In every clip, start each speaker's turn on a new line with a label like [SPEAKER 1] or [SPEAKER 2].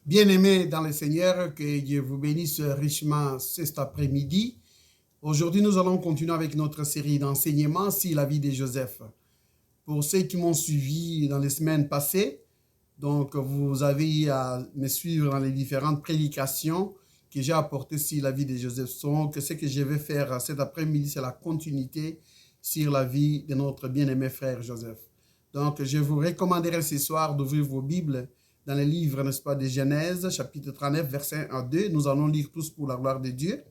[SPEAKER 1] Bien-aimés dans le Seigneur, que Dieu vous bénisse richement cet après-midi. Aujourd'hui, nous allons continuer avec notre série d'enseignements sur la vie de Joseph. Pour ceux qui m'ont suivi dans les semaines passées, donc vous avez à me suivre dans les différentes prédications que j'ai apportées sur la vie de Joseph. Donc, ce que je vais faire cet après-midi, c'est la continuité sur la vie de notre bien-aimé frère Joseph. Donc, je vous recommanderai ce soir d'ouvrir vos Bibles dans le livre, n'est-ce pas, de Genèse, chapitre 39, verset 1 à 2. Nous allons lire tous pour la gloire de Dieu.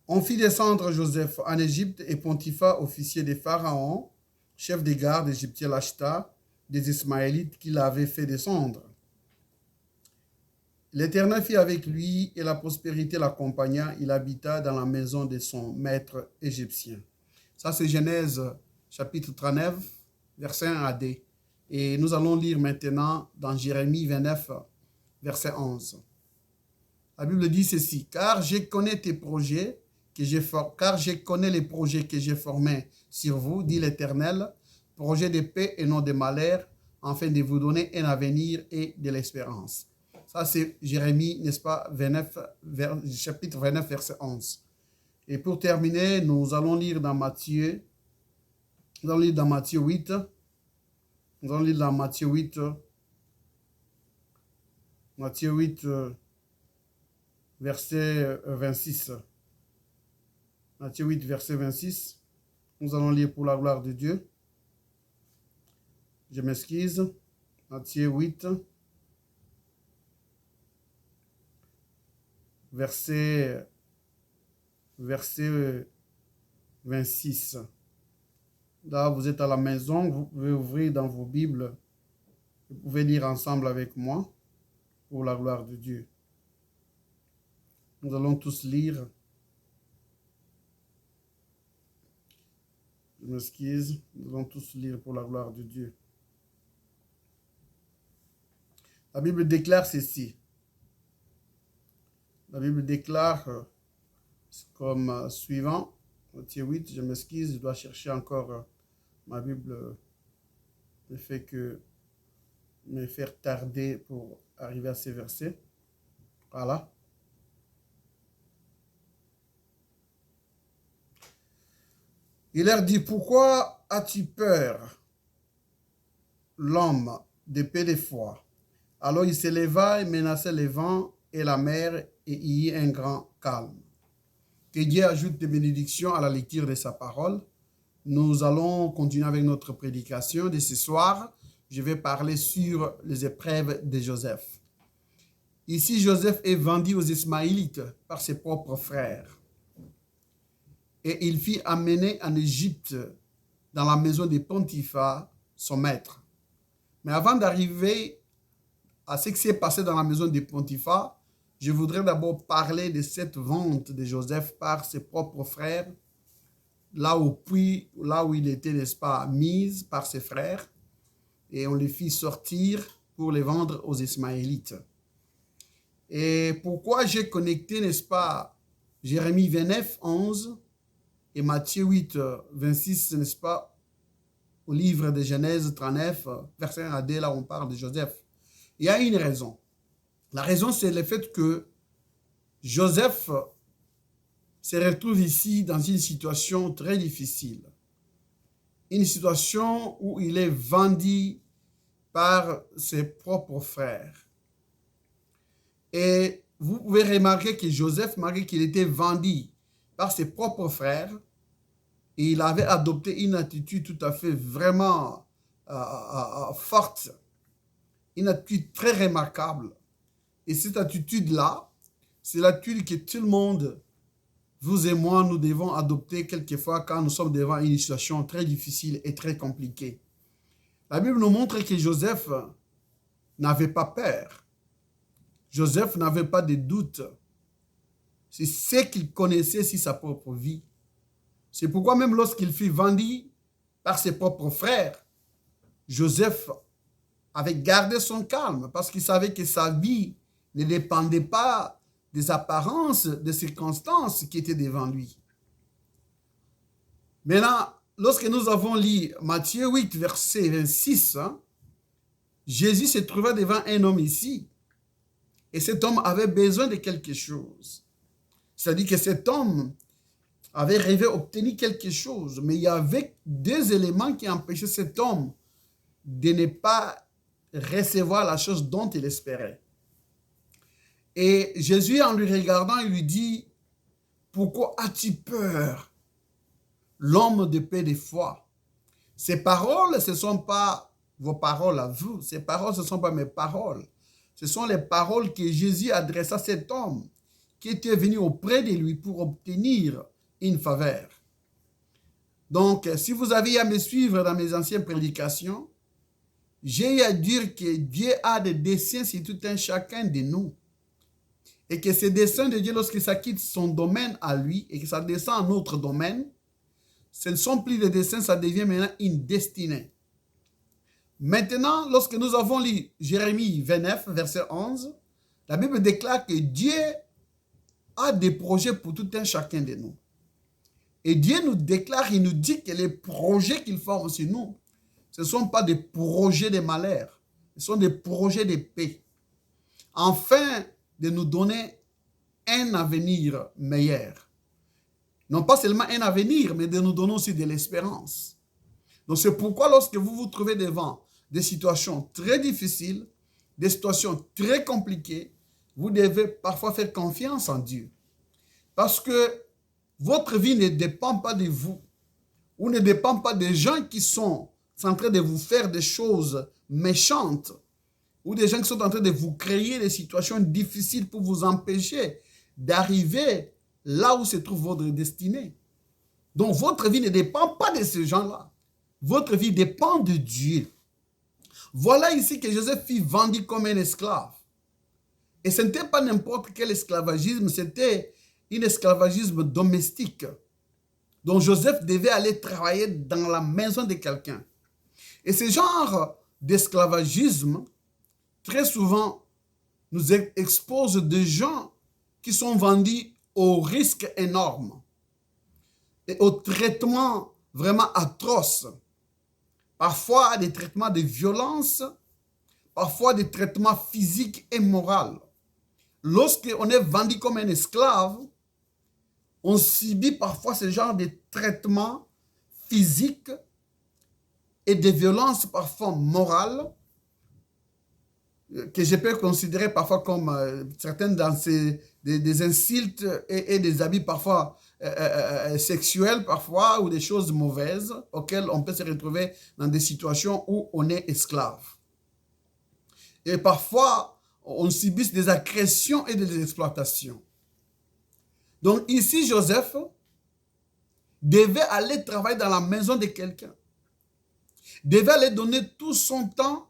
[SPEAKER 1] On fit descendre Joseph en Égypte et Pontifa, officier des pharaons, chef des gardes égyptiens, l'acheta des Ismaélites qui l'avaient fait descendre. L'Éternel fit avec lui et la prospérité l'accompagna. Il habita dans la maison de son maître égyptien. Ça, c'est Genèse, chapitre 39, verset 1 à 2. Et nous allons lire maintenant dans Jérémie 29, verset 11. La Bible dit ceci: car je connais tes projets car je connais les projets que j'ai formés sur vous, dit l'Éternel, projets de paix et non de malheur, afin de vous donner un avenir et de l'espérance. Ça, c'est Jérémie, n'est-ce pas, chapitre 29, verset 11. Et pour terminer, nous allons lire dans Matthieu. Nous allons lire dans Matthieu 8. Nous allons lire dans Matthieu 8. Matthieu 8, verset 26. Matthieu 8, verset 26. Nous allons lire pour la gloire de Dieu. Je m'excuse. Matthieu 8, verset 26. Là, vous êtes à la maison, vous pouvez ouvrir dans vos Bibles. Vous pouvez lire ensemble avec moi pour la gloire de Dieu. Nous allons tous lire. Je m'excuse. Nous allons tous lire pour la gloire de Dieu. La Bible déclare ceci. La Bible déclare comme suivant. Matthieu 8, je m'excuse, je dois chercher encore ma Bible me faire tarder pour arriver à ces versets. Voilà. Il leur dit: pourquoi as-tu peur, l'homme de peu de foi? Alors il se leva et menaça le vent et la mer, et il y eut un grand calme. Que Dieu ajoute des bénédictions à la lecture de sa parole. Nous allons continuer avec notre prédication de ce soir. Je vais parler sur les épreuves de Joseph. Ici, Joseph est vendu aux Ismaélites par ses propres frères. Et il fut amené en Égypte dans la maison de Pontifa, son maître. Mais avant d'arriver à ce qui s'est passé dans la maison de Pontifa, je voudrais d'abord parler de cette vente de Joseph par ses propres frères, là où il était, n'est-ce pas, mis par ses frères, et on les fit sortir pour les vendre aux Ismaélites. Et pourquoi j'ai connecté, n'est-ce pas, Jérémie 29, 11 et Matthieu 8, 26, n'est-ce pas, au livre de Genèse 39, verset 1 à 2, là où on parle de Joseph. Il y a une raison. La raison, c'est le fait que Joseph se retrouve ici dans une situation très difficile. Une situation où il est vendu par ses propres frères. Et vous pouvez remarquer que Joseph, malgré qu'il était vendu par ses propres frères, et il avait adopté une attitude tout à fait vraiment forte, une attitude très remarquable. Et cette attitude-là, c'est l'attitude que tout le monde, vous et moi, nous devons adopter quelquefois quand nous sommes devant une situation très difficile et très compliquée. La Bible nous montre que Joseph n'avait pas peur. Joseph n'avait pas de doute. C'est ce qu'il connaissait sur sa propre vie. C'est pourquoi même lorsqu'il fut vendu par ses propres frères, Joseph avait gardé son calme parce qu'il savait que sa vie ne dépendait pas des apparences, des circonstances qui étaient devant lui. Maintenant, lorsque nous avons lu Matthieu 8, verset 26, Jésus se trouvait devant un homme ici. Et cet homme avait besoin de quelque chose. C'est-à-dire que cet homme avait rêvé obtenir quelque chose. Mais il y avait deux éléments qui empêchaient cet homme de ne pas recevoir la chose dont il espérait. Et Jésus, en lui regardant, il lui dit, « Pourquoi as-tu peur, l'homme de paix de foi ?» Ces paroles, ce ne sont pas vos paroles à vous. Ces paroles, ce ne sont pas mes paroles. Ce sont les paroles que Jésus adressa à cet homme qui était venu auprès de lui pour obtenir une faveur. Donc, si vous aviez à me suivre dans mes anciennes prédications, j'ai à dire que Dieu a des desseins sur tout un chacun de nous. Et que ces desseins de Dieu, lorsqu'il quitte son domaine à lui et que ça descend en autre domaine, ce ne sont plus des desseins, ça devient maintenant une destinée. Maintenant, lorsque nous avons lu Jérémie 29, verset 11, la Bible déclare que Dieu a des projets pour tout un chacun de nous. Et Dieu nous déclare, il nous dit que les projets qu'il forme sur nous, ce ne sont pas des projets de malheur, ce sont des projets de paix, afin de nous donner un avenir meilleur. Non pas seulement un avenir, mais de nous donner aussi de l'espérance. Donc c'est pourquoi lorsque vous vous trouvez devant des situations très difficiles, des situations très compliquées, vous devez parfois faire confiance en Dieu. Parce que votre vie ne dépend pas de vous, ou ne dépend pas des gens qui sont en train de vous faire des choses méchantes, ou des gens qui sont en train de vous créer des situations difficiles pour vous empêcher d'arriver là où se trouve votre destinée. Donc votre vie ne dépend pas de ces gens-là. Votre vie dépend de Dieu. Voilà ici que Joseph fut vendu comme un esclave. Et ce n'était pas n'importe quel esclavagisme, c'était un esclavagisme domestique. Donc Joseph devait aller travailler dans la maison de quelqu'un. Et ce genre d'esclavagisme, très souvent, nous expose des gens qui sont vendus au risque énorme et au traitement vraiment atroce. Parfois des traitements de violence, parfois des traitements physiques et moraux. Lorsqu'on est vendu comme un esclave, on subit parfois ce genre de traitements physiques et de violences parfois morales que je peux considérer parfois comme certaines dans des insultes et des habits parfois sexuels parfois ou des choses mauvaises auxquelles on peut se retrouver dans des situations où on est esclave. Et parfois, on subit des agressions et des exploitations. Donc ici, Joseph devait aller travailler dans la maison de quelqu'un. Devait aller donner tout son temps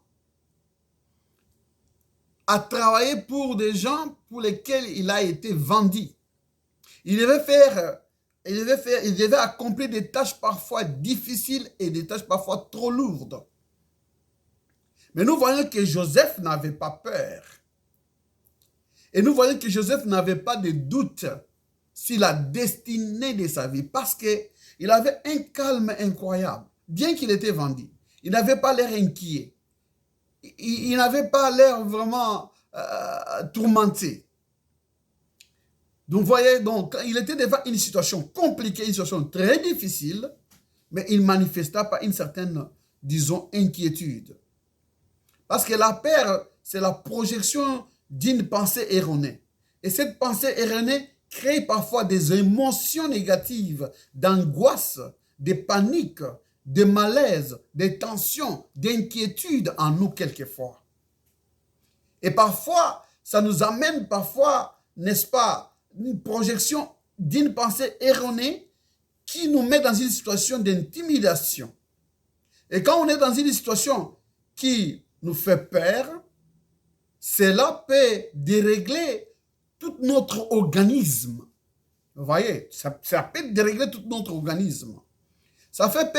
[SPEAKER 1] à travailler pour des gens pour lesquels il a été vendu. Il devait accomplir des tâches parfois difficiles et des tâches parfois trop lourdes. Mais nous voyons que Joseph n'avait pas peur. Et nous voyons que Joseph n'avait pas de doute sur la destinée de sa vie parce qu'il avait un calme incroyable. Bien qu'il était vendu, il n'avait pas l'air inquiet. Il n'avait pas l'air vraiment tourmenté. Donc, vous voyez, donc, il était devant une situation compliquée, une situation très difficile, mais il ne manifesta pas une certaine, disons, inquiétude. Parce que la peur, c'est la projection d'une pensée erronée. Et cette pensée erronée crée parfois des émotions négatives, d'angoisse, de panique, de malaise, de tension, d'inquiétude en nous quelquefois. Et parfois, ça nous amène parfois, n'est-ce pas, une projection d'une pensée erronée qui nous met dans une situation d'intimidation. Et quand on est dans une situation qui nous fait peur, cela peut dérégler tout notre organisme. Vous voyez, ça peut dérégler tout notre organisme. Ça fait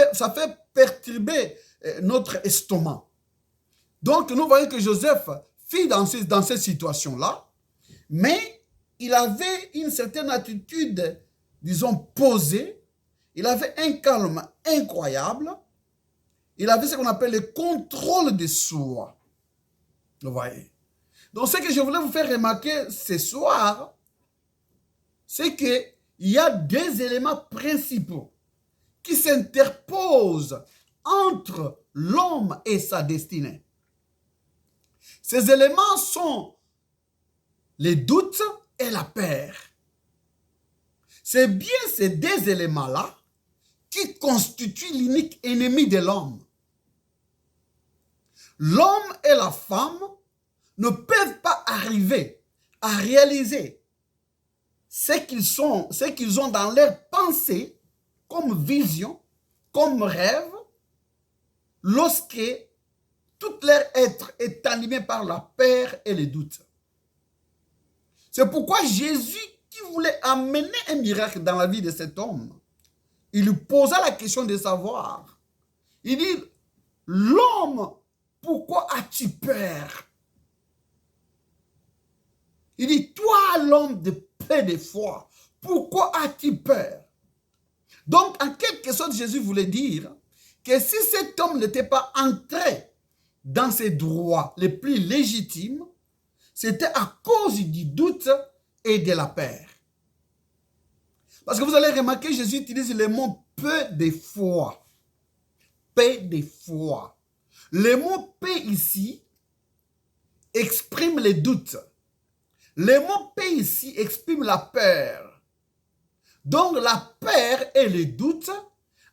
[SPEAKER 1] perturber notre estomac. Donc, nous voyons que Joseph fit dans cette situation-là, mais il avait une certaine attitude, disons, posée. Il avait un calme incroyable. Il avait ce qu'on appelle le contrôle de soi. Vous voyez. Donc, ce que je voulais vous faire remarquer ce soir, c'est qu'il y a deux éléments principaux qui s'interposent entre l'homme et sa destinée. Ces éléments sont les doutes et la peur. C'est bien ces deux éléments-là qui constituent l'unique ennemi de l'homme. L'homme et la femme ne peuvent pas arriver à réaliser ce qu'ils ont dans leur pensée comme vision, comme rêve, lorsque tout leur être est animé par la peur et les doutes. C'est pourquoi Jésus, qui voulait amener un miracle dans la vie de cet homme, il lui posa la question de savoir. Il dit, l'homme, pourquoi as-tu peur? Il dit, toi l'homme de peu de foi, pourquoi as-tu peur? Donc, en quelque sorte, Jésus voulait dire que si cet homme n'était pas entré dans ses droits les plus légitimes, c'était à cause du doute et de la peur. Parce que vous allez remarquer, Jésus utilise le mot peu de foi. Peu de foi. Le mot paix ici exprime les doutes. Le mot paix ici exprime la peur. Donc la peur et le doute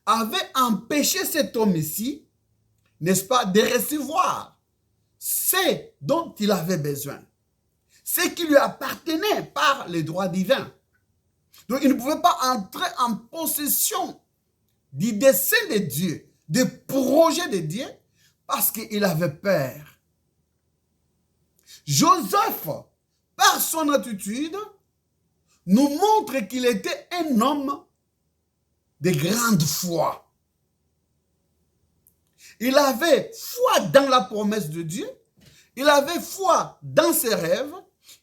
[SPEAKER 1] avaient empêché cet homme ici, n'est-ce pas, de recevoir ce dont il avait besoin. Ce qui lui appartenait par les droits divins. Donc il ne pouvait pas entrer en possession du dessein de Dieu, des projets de Dieu, parce qu'il avait peur. Joseph, par son attitude, nous montre qu'il était un homme de grande foi. Il avait foi dans la promesse de Dieu, il avait foi dans ses rêves,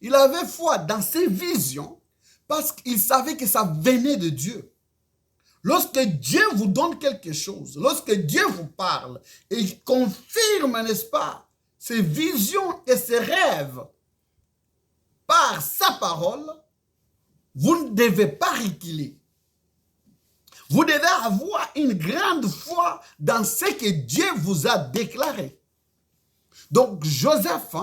[SPEAKER 1] il avait foi dans ses visions, parce qu'il savait que ça venait de Dieu. Lorsque Dieu vous donne quelque chose, lorsque Dieu vous parle, et il confirme, n'est-ce pas, ses visions et ses rêves par sa parole, vous ne devez pas reculer. Vous devez avoir une grande foi dans ce que Dieu vous a déclaré. Donc Joseph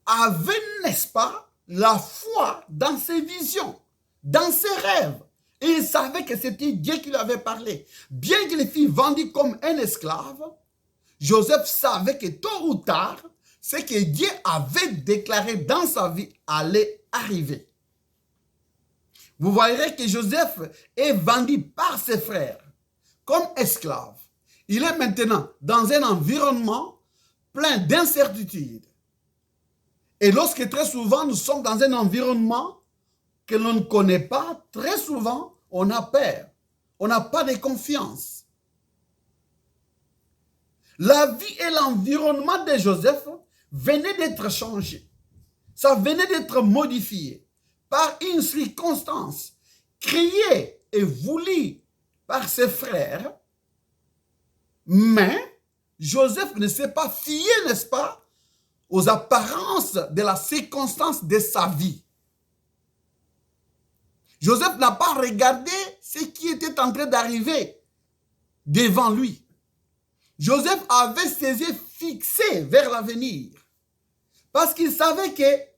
[SPEAKER 1] avait, n'est-ce pas, la foi dans ses visions, dans ses rêves. Et il savait que c'était Dieu qui lui avait parlé. Bien qu'il fût vendu comme un esclave, Joseph savait que tôt ou tard, ce que Dieu avait déclaré dans sa vie allait arriver. Vous voyez que Joseph est vendu par ses frères comme esclave. Il est maintenant dans un environnement plein d'incertitudes. Et lorsque très souvent nous sommes dans un environnement que l'on ne connaît pas, très souvent on a peur. On n'a pas de confiance. La vie et l'environnement de Joseph venaient d'être changés. Ça venait d'être modifié par une circonstance créée et voulue par ses frères. Mais Joseph ne s'est pas fié, n'est-ce pas, aux apparences de la circonstance de sa vie. Joseph n'a pas regardé ce qui était en train d'arriver devant lui. Joseph avait ses yeux fixés vers l'avenir parce qu'il savait que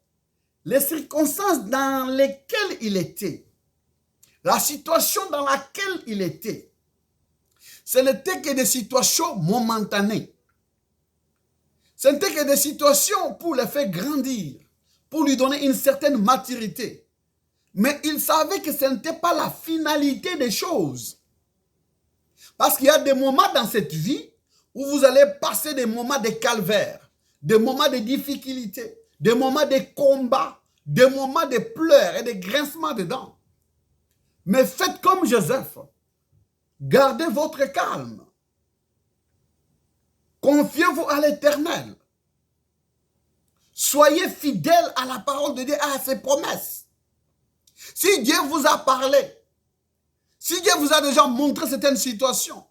[SPEAKER 1] les circonstances dans lesquelles il était, la situation dans laquelle il était, ce n'était que des situations momentanées. Ce n'était que des situations pour le faire grandir, pour lui donner une certaine maturité. Mais il savait que ce n'était pas la finalité des choses. Parce qu'il y a des moments dans cette vie où vous allez passer des moments de calvaire, des moments de difficulté, des moments de combat, des moments de pleurs et de grincements de dents. Mais faites comme Joseph. Gardez votre calme. Confiez-vous à l'Éternel. Soyez fidèles à la parole de Dieu, à ses promesses. Si Dieu vous a parlé, si Dieu vous a déjà montré certaines situations,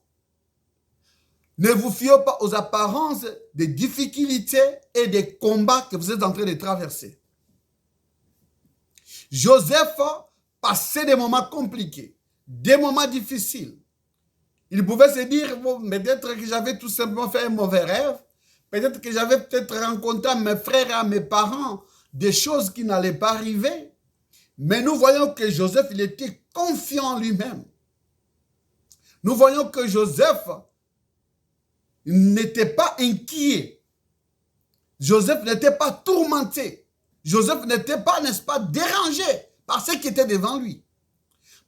[SPEAKER 1] Ne vous fiez pas aux apparences des difficultés et des combats que vous êtes en train de traverser. Joseph passait des moments compliqués, des moments difficiles. Il pouvait se dire, bon, peut-être que j'avais tout simplement fait un mauvais rêve, peut-être que j'avais peut-être rencontré à mes frères et à mes parents des choses qui n'allaient pas arriver. Mais nous voyons que Joseph, il était confiant en lui-même. Nous voyons que Joseph n'était pas inquiet. Joseph n'était pas tourmenté. Joseph n'était pas, n'est-ce pas, dérangé par ce qui était devant lui.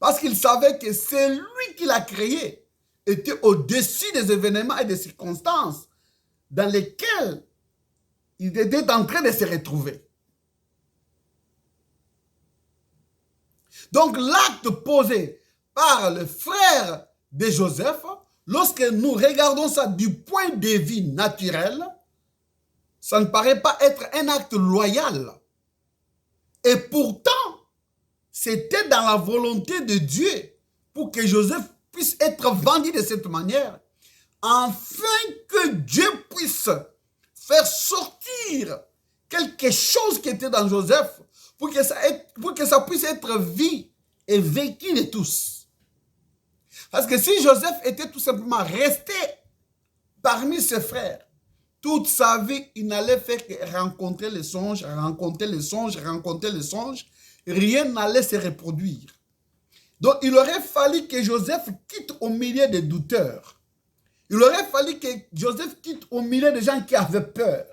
[SPEAKER 1] Parce qu'il savait que c'est lui qui l'a créé, était au-dessus des événements et des circonstances dans lesquelles il était en train de se retrouver. Donc l'acte posé par le frère de Joseph, lorsque nous regardons ça du point de vue naturel, ça ne paraît pas être un acte loyal. Et pourtant, c'était dans la volonté de Dieu pour que Joseph puisse être vendu de cette manière, afin que Dieu puisse faire sortir quelque chose qui était dans Joseph, pour que ça puisse être vu et vécu de tous. Parce que si Joseph était tout simplement resté parmi ses frères, toute sa vie, il n'allait faire que rencontrer les songes, rencontrer les songes, rencontrer les songes. Rien n'allait se reproduire. Donc, il aurait fallu que Joseph quitte au milieu des douteurs. Il aurait fallu que Joseph quitte au milieu des gens qui avaient peur.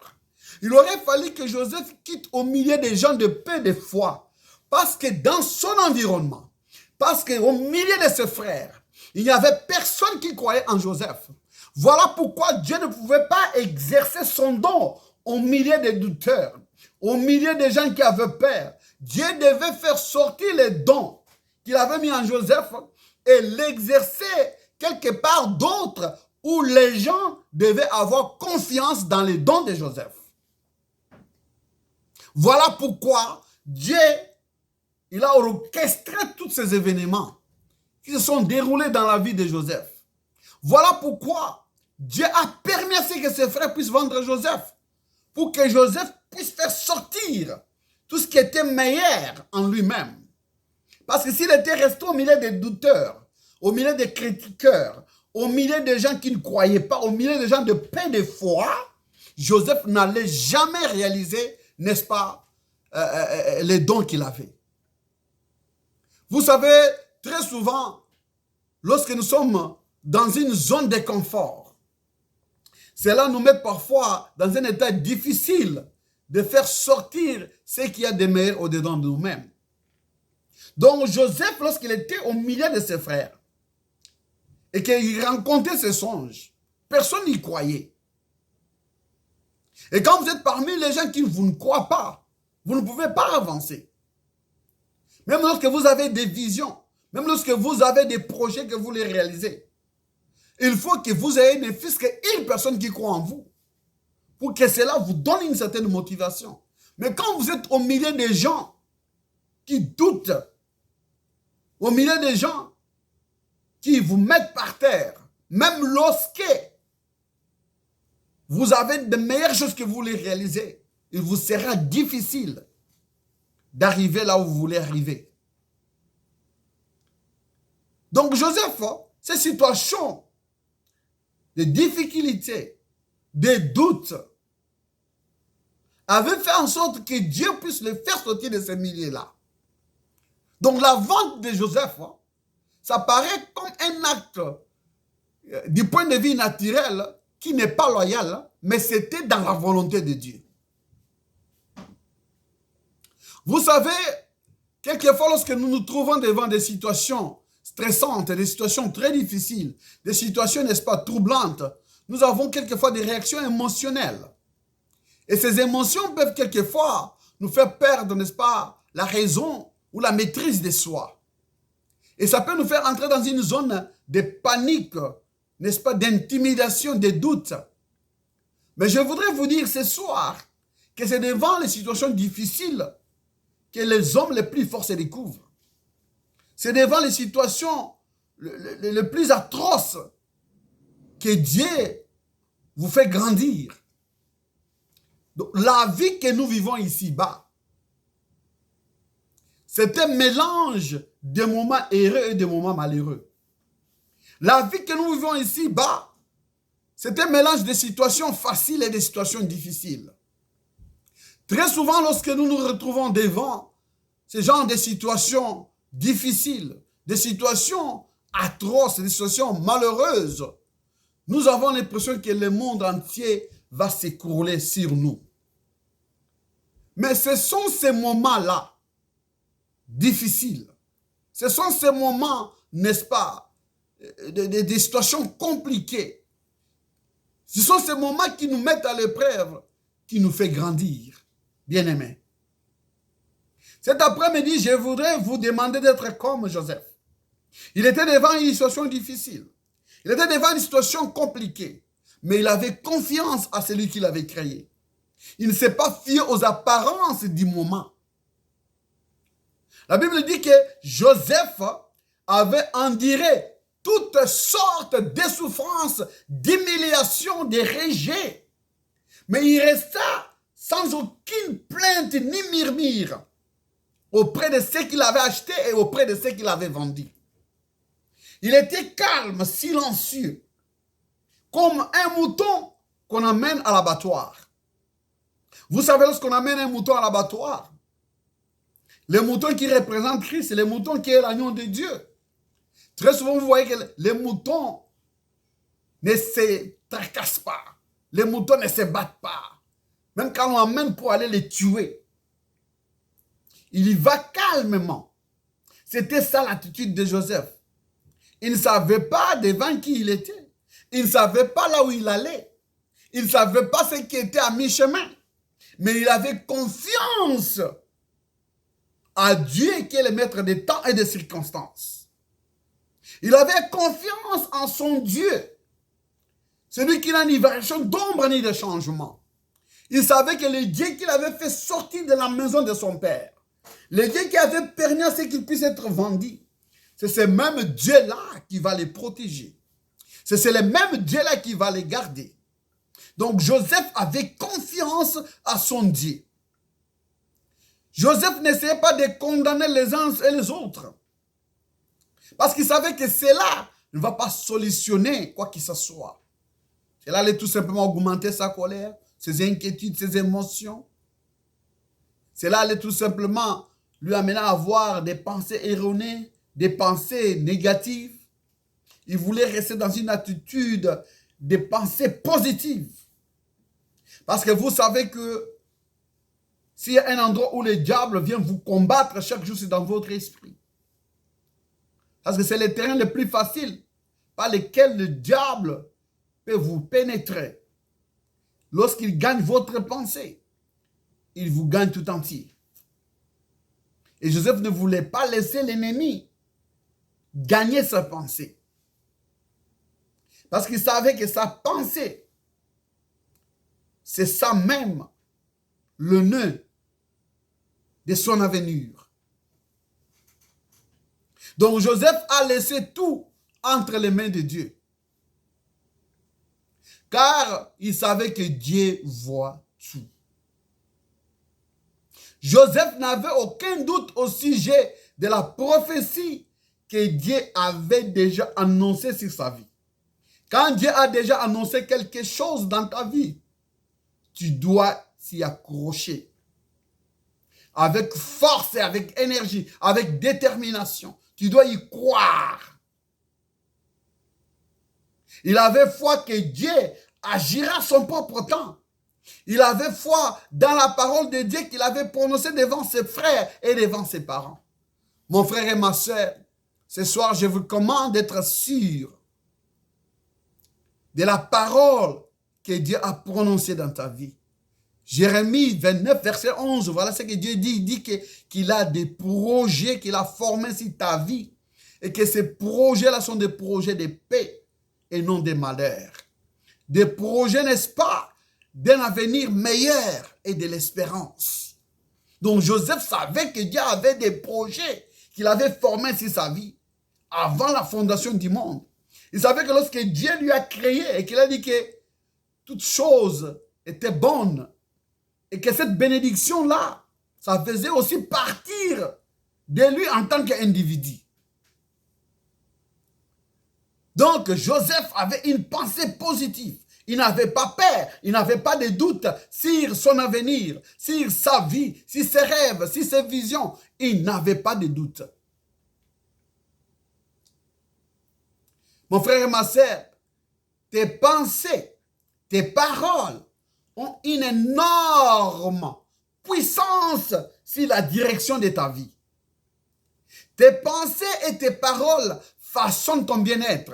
[SPEAKER 1] Il aurait fallu que Joseph quitte au milieu des gens de peu de foi. Parce que dans son environnement, parce qu'au milieu de ses frères, il n'y avait personne qui croyait en Joseph. Voilà pourquoi Dieu ne pouvait pas exercer son don au milieu des douteurs, au milieu des gens qui avaient peur. Dieu devait faire sortir les dons qu'il avait mis en Joseph et l'exercer quelque part d'autre où les gens devaient avoir confiance dans les dons de Joseph. Voilà pourquoi Dieu, il a orchestré tous ces événements qui se sont déroulés dans la vie de Joseph. Voilà pourquoi Dieu a permis à ce que ses frères puissent vendre Joseph, pour que Joseph puisse faire sortir tout ce qui était meilleur en lui-même. Parce que s'il était resté au milieu des douteurs, au milieu des critiqueurs, au milieu des gens qui ne croyaient pas, au milieu des gens de peu de foi, Joseph n'allait jamais réaliser, n'est-ce pas, les dons qu'il avait. Vous savez, très souvent, lorsque nous sommes dans une zone de confort, cela nous met parfois dans un état difficile de faire sortir ce qu'il y a de meilleur au-dedans de nous-mêmes. Donc Joseph, lorsqu'il était au milieu de ses frères et qu'il rencontrait ses songes, personne n'y croyait. Et quand vous êtes parmi les gens qui vous ne croient pas, vous ne pouvez pas avancer. Même lorsque vous avez des visions, même lorsque vous avez des projets que vous voulez réaliser, il faut que vous ayez ne fût-ce qu'une personne qui croit en vous, pour que cela vous donne une certaine motivation. Mais quand vous êtes au milieu des gens qui doutent, au milieu des gens qui vous mettent par terre, même lorsque vous avez de meilleures choses que vous voulez réaliser, il vous sera difficile d'arriver là où vous voulez arriver. Donc Joseph, ces situations de difficultés, de doutes, avait fait en sorte que Dieu puisse le faire sortir de ces milieux-là. Donc la vente de Joseph, ça paraît comme un acte du point de vue naturel qui n'est pas loyal, mais c'était dans la volonté de Dieu. Vous savez, quelquefois lorsque nous nous trouvons devant des situations stressantes, des situations très difficiles, des situations, n'est-ce pas, troublantes, nous avons quelquefois des réactions émotionnelles. Et ces émotions peuvent quelquefois nous faire perdre, n'est-ce pas, la raison ou la maîtrise de soi. Et ça peut nous faire entrer dans une zone de panique, n'est-ce pas, d'intimidation, de doute. Mais je voudrais vous dire ce soir que c'est devant les situations difficiles que les hommes les plus forts se découvrent. C'est devant les situations les plus atroces que Dieu vous fait grandir. Donc, la vie que nous vivons ici-bas, c'est un mélange de moments heureux et de moments malheureux. La vie que nous vivons ici-bas, c'est un mélange de situations faciles et de situations difficiles. Très souvent, lorsque nous nous retrouvons devant ce genre de situations difficiles, des situations atroces, des situations malheureuses, nous avons l'impression que le monde entier va s'écrouler sur nous. Mais ce sont ces moments-là, difficiles. Ce sont ces moments, n'est-ce pas, des situations compliquées. Ce sont ces moments qui nous mettent à l'épreuve, qui nous fait grandir. Bien-aimés. Cet après-midi, je voudrais vous demander d'être comme Joseph. Il était devant une situation difficile. Il était devant une situation compliquée. Mais il avait confiance à celui qui l'avait créé. Il ne s'est pas fié aux apparences du moment. La Bible dit que Joseph avait enduré toutes sortes de souffrances, d'humiliations, de rejet. Mais il resta sans aucune plainte ni murmure auprès de ceux qu'il avait achetés et auprès de ceux qu'il avait vendus. Il était calme, silencieux, comme un mouton qu'on amène à l'abattoir. Vous savez, lorsqu'on amène un mouton à l'abattoir, le mouton qui représente Christ, c'est le mouton qui est l'agneau de Dieu. Très souvent, vous voyez que les moutons ne se tracassent pas. Les moutons ne se battent pas. Même quand on amène pour aller les tuer, il y va calmement. C'était ça l'attitude de Joseph. Il ne savait pas devant qui il était. Il ne savait pas là où il allait. Il ne savait pas ce qui était à mi-chemin. Mais il avait confiance à Dieu qui est le maître des temps et des circonstances. Il avait confiance en son Dieu. Celui qui n'a ni variation d'ombre ni de changement. Il savait que le Dieu qu'il avait fait sortir de la maison de son père, le Dieu qui avait permis à ce qu'il puisse être vendu, c'est ce même Dieu-là qui va les protéger. C'est le même Dieu-là qui va les garder. Donc Joseph avait confiance à son Dieu. Joseph n'essayait pas de condamner les uns et les autres. Parce qu'il savait que cela ne va pas solutionner quoi qu'il soit. Cela allait tout simplement augmenter sa colère, ses inquiétudes, ses émotions. Cela allait tout simplement lui amener à avoir des pensées erronées, des pensées négatives. Il voulait rester dans une attitude de pensée positive. Parce que vous savez que s'il y a un endroit où le diable vient vous combattre chaque jour, c'est dans votre esprit. Parce que c'est le terrain le plus facile par lequel le diable peut vous pénétrer. Lorsqu'il gagne votre pensée, il vous gagne tout entier. Et Joseph ne voulait pas laisser l'ennemi gagner sa pensée. Parce qu'il savait que sa pensée, c'est ça même le nœud de son avenir. Donc Joseph a laissé tout entre les mains de Dieu. Car il savait que Dieu voit tout. Joseph n'avait aucun doute au sujet de la prophétie que Dieu avait déjà annoncée sur sa vie. Quand Dieu a déjà annoncé quelque chose dans ta vie, tu dois s'y accrocher. Avec force et avec énergie, avec détermination. Tu dois y croire. Il avait foi que Dieu agira à son propre temps. Il avait foi dans la parole de Dieu qu'il avait prononcée devant ses frères et devant ses parents. Mon frère et ma soeur, ce soir, je vous commande d'être sûr de la parole que Dieu a prononcée dans ta vie. Jérémie 29, verset 11, voilà ce que Dieu dit. Il dit qu'il a des projets qu'il a formés sur ta vie et que ces projets-là sont des projets de paix et non de malheur. Des projets, n'est-ce pas, d'un avenir meilleur et de l'espérance. Donc Joseph savait que Dieu avait des projets qu'il avait formés sur sa vie avant la fondation du monde. Il savait que lorsque Dieu lui a créé et qu'il a dit que toutes choses étaient bonnes et que cette bénédiction-là, ça faisait aussi partir de lui en tant qu'individu. Donc, Joseph avait une pensée positive. Il n'avait pas peur, il n'avait pas de doute sur son avenir, sur sa vie, sur ses rêves, sur ses visions. Il n'avait pas de doute. Mon frère et ma sœur, tes pensées, tes paroles ont une énorme puissance sur la direction de ta vie. Tes pensées et tes paroles façonnent ton bien-être.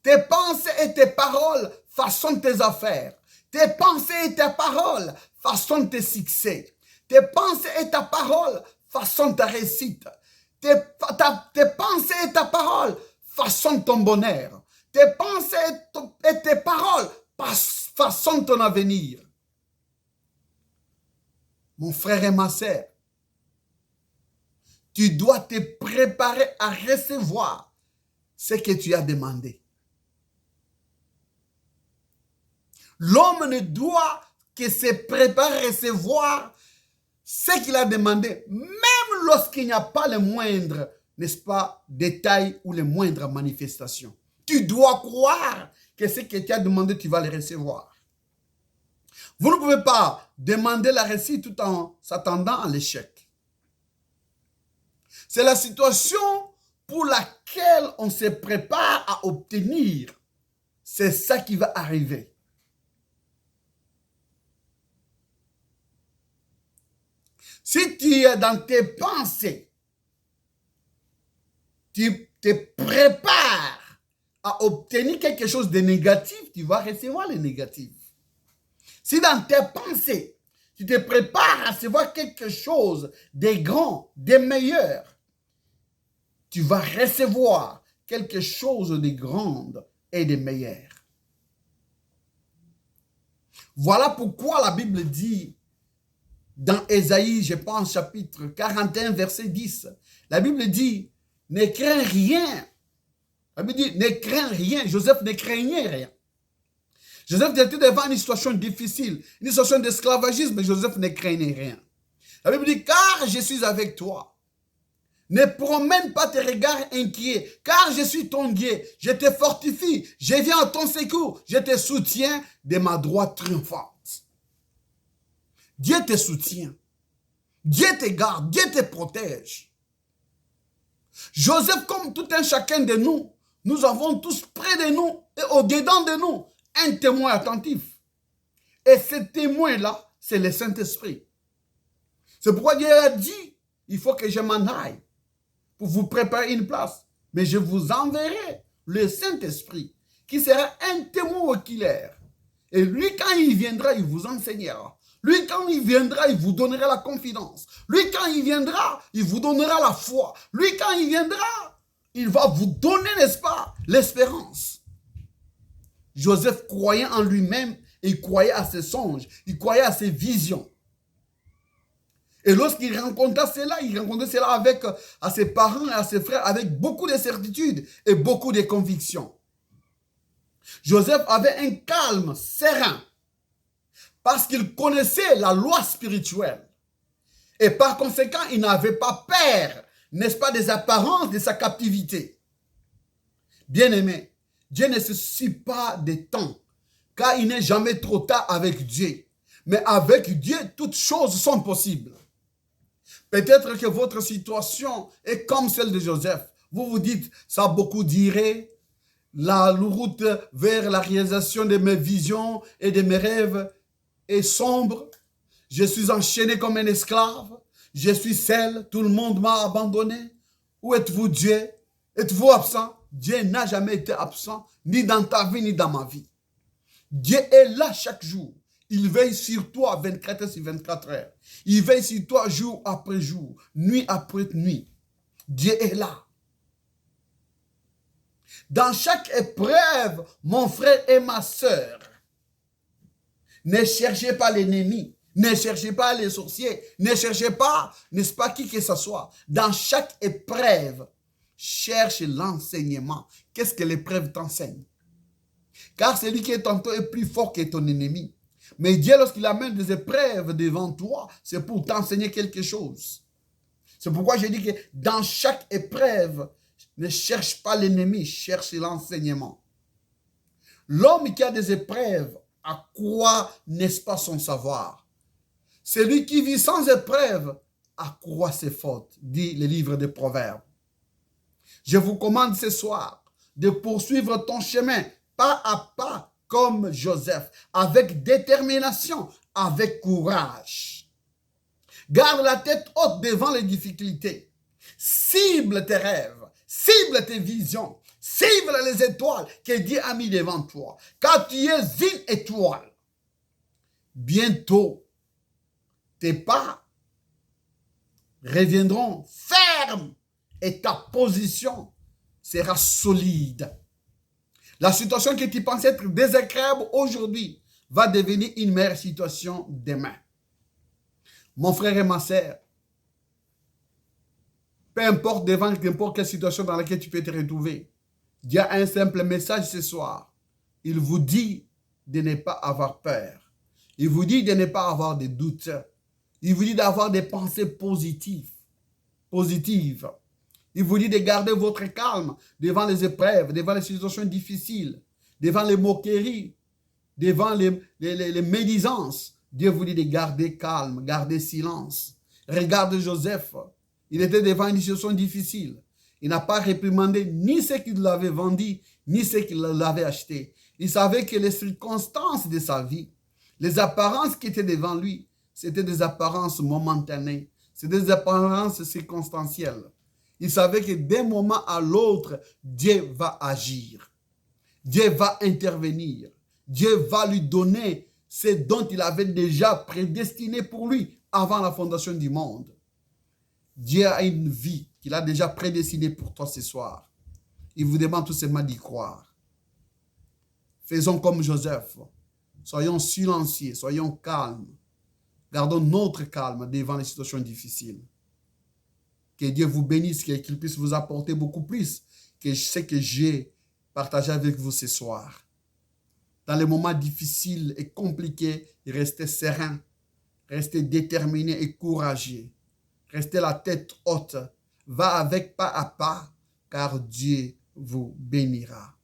[SPEAKER 1] Tes pensées et tes paroles façonnent tes affaires. Tes pensées et tes paroles façonnent tes succès. Tes pensées et ta parole façonnent ta réussite. Tes pensées et ta parole façonnent ton bonheur. Tes pensées et tes paroles façonnent ton avenir. Mon frère et ma sœur, tu dois te préparer à recevoir ce que tu as demandé. L'homme ne doit que se préparer à recevoir ce qu'il a demandé, même lorsqu'il n'y a pas le moindre, n'est-ce pas, détail ou les moindres manifestations. Tu dois croire que ce que tu as demandé, tu vas le recevoir. Vous ne pouvez pas demander la réussite tout en s'attendant à l'échec. C'est la situation pour laquelle on se prépare à obtenir. C'est ça qui va arriver. Si tu es dans tes pensées, tu te prépares à obtenir quelque chose de négatif, tu vas recevoir le négatif. Si dans tes pensées, tu te prépares à recevoir quelque chose de grand, de meilleur, tu vas recevoir quelque chose de grand et de meilleur. Voilà pourquoi la Bible dit, dans Ésaïe, je pense, chapitre 41, verset 10, la Bible dit, ne crains rien. La Bible dit, ne crains rien. Joseph ne craignait rien. Joseph était devant une situation difficile, une situation d'esclavagisme, mais Joseph ne craignait rien. La Bible dit, car je suis avec toi. Ne promène pas tes regards inquiets, car je suis ton Dieu. Je te fortifie, je viens à ton secours, je te soutiens de ma droite triomphante. Dieu te soutient. Dieu te garde, Dieu te protège. Joseph, comme tout un chacun de nous, nous avons tous près de nous et au-dedans de nous un témoin attentif. Et ce témoin-là, c'est le Saint-Esprit. C'est pourquoi Dieu a dit, il faut que je m'en aille pour vous préparer une place. Mais je vous enverrai le Saint-Esprit qui sera un témoin oculaire. Et lui, quand il viendra, il vous enseignera. Lui, quand il viendra, il vous donnera la confidence. Lui, quand il viendra, il vous donnera la foi. Lui, quand il viendra, il va vous donner, n'est-ce pas, l'espérance. Joseph croyait en lui-même, il croyait à ses songes, il croyait à ses visions. Et lorsqu'il rencontra cela, il rencontrait cela avec à ses parents et à ses frères avec beaucoup de certitude et beaucoup de conviction. Joseph avait un calme serein parce qu'il connaissait la loi spirituelle. Et par conséquent, il n'avait pas peur, n'est-ce pas, des apparences de sa captivité. Bien-aimé, Dieu ne se soucie pas des temps, car il n'est jamais trop tard avec Dieu. Mais avec Dieu, toutes choses sont possibles. Peut-être que votre situation est comme celle de Joseph. Vous vous dites, ça a beaucoup duré, la route vers la réalisation de mes visions et de mes rêves est sombre. Je suis enchaîné comme un esclave. Je suis seul, tout le monde m'a abandonné. Où êtes-vous, Dieu? Êtes-vous absent? Dieu n'a jamais été absent, ni dans ta vie, ni dans ma vie. Dieu est là chaque jour. Il veille sur toi 24 heures sur 24 heures. Il veille sur toi jour après jour, nuit après nuit. Dieu est là. Dans chaque épreuve, mon frère et ma sœur, ne cherchez pas l'ennemi, ne cherchez pas les sorciers, ne cherchez pas, n'est-ce pas, qui que ce soit. Dans chaque épreuve, cherche l'enseignement. Qu'est-ce que l'épreuve t'enseigne? Car celui qui est en toi est plus fort que ton ennemi. Mais Dieu, lorsqu'il amène des épreuves devant toi, c'est pour t'enseigner quelque chose. C'est pourquoi je dis que dans chaque épreuve, ne cherche pas l'ennemi, cherche l'enseignement. L'homme qui a des épreuves, à quoi n'est-ce pas son savoir? Celui qui vit sans épreuve, à quoi ses fautes, dit le livre des Proverbes. Je vous commande ce soir de poursuivre ton chemin pas à pas comme Joseph, avec détermination, avec courage. Garde la tête haute devant les difficultés. Cible tes rêves, cible tes visions, cible les étoiles que Dieu a mis devant toi. Car tu es une étoile. Bientôt, tes pas reviendront fermes et ta position sera solide. La situation que tu pensais être désagréable aujourd'hui va devenir une meilleure situation demain. Mon frère et ma sœur, peu importe devant n'importe quelle situation dans laquelle tu peux te retrouver, Dieu a un simple message ce soir. Il vous dit de ne pas avoir peur. Il vous dit de ne pas avoir de doutes. Il vous dit d'avoir des pensées positives. Il vous dit de garder votre calme devant les épreuves, devant les situations difficiles, devant les moqueries, devant les médisances. Dieu vous dit de garder calme, garder silence. Regarde Joseph. Il était devant une situation difficile. Il n'a pas réprimandé ni ce qu'il l'avait vendu, ni ce qu'il l'avait acheté. Il savait que les circonstances de sa vie, les apparences qui étaient devant lui, c'était des apparences momentanées. C'était des apparences circonstancielles. Il savait que d'un moment à l'autre, Dieu va agir. Dieu va intervenir. Dieu va lui donner ce dont il avait déjà prédestiné pour lui avant la fondation du monde. Dieu a une vie qu'il a déjà prédestinée pour toi ce soir. Il vous demande tout simplement d'y croire. Faisons comme Joseph. Soyons silencieux, soyons calmes. Gardons notre calme devant les situations difficiles. Que Dieu vous bénisse, qu'il puisse vous apporter beaucoup plus que ce que j'ai partagé avec vous ce soir. Dans les moments difficiles et compliqués, restez serein, restez déterminé et courageux. Restez la tête haute. Va avec pas à pas, car Dieu vous bénira.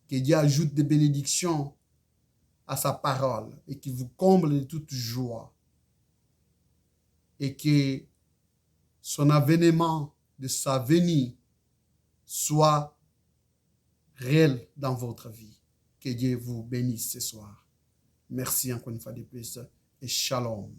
[SPEAKER 1] Que Dieu ajoute des bénédictions à sa parole et qu'il vous comble de toute joie. Et que son avènement de sa venue soit réel dans votre vie. Que Dieu vous bénisse ce soir. Merci encore une fois de plus et shalom.